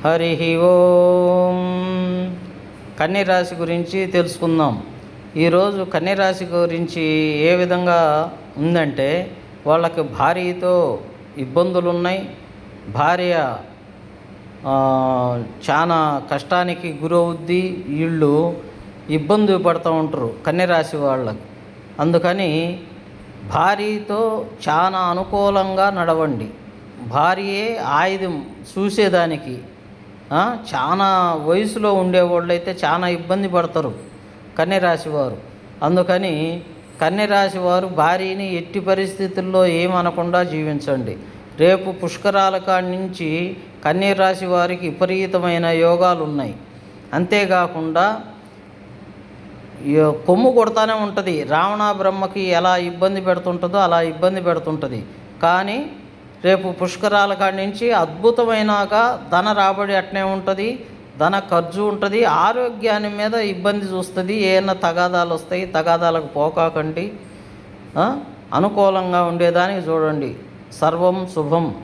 హరి ఓం. కన్యరాశి గురించి తెలుసుకుందాం. ఈరోజు కన్యరాశి గురించి ఏ విధంగా ఉందంటే, వాళ్ళకి భార్యతో ఇబ్బందులు ఉన్నాయి. భార్య చాలా కష్టానికి గురవుద్ది. వీళ్ళు ఇబ్బంది పడుతూ ఉంటారు కన్యరాశి వాళ్ళకు. అందుకని భార్యతో చాలా అనుకూలంగా నడవండి. భార్యే ఆయుధం చూసేదానికి. చాలా వయసులో ఉండేవాళ్ళు అయితే చాలా ఇబ్బంది పడతారు కన్యరాశి వారు. అందుకని కన్యరాశి వారు భార్యని ఎట్టి పరిస్థితుల్లో ఏమనకుండా జీవించండి. రేపు పుష్కరాల కాడి నుంచి కన్యరాశి వారికి విపరీతమైన యోగాలు ఉన్నాయి. అంతేకాకుండా కొమ్ము కొడతానే ఉంటుంది. రావణ బ్రహ్మకి ఎలా ఇబ్బంది పెడుతుంటుందో అలా ఇబ్బంది పెడుతుంటుంది. కానీ రేపు పుష్కరాల కాడి నుంచి అద్భుతమైనగా ధన రాబడి అట్నే ఉంటుంది, ధన ఖర్చు ఉంటుంది. ఆరోగ్యాన్ని మీద ఇబ్బంది చూస్తుంది. ఏమైనా తగాదాలు వస్తాయి, తగాదాలకు పోకాకండి. అనుకూలంగా ఉండేదానికి చూడండి. సర్వం శుభం.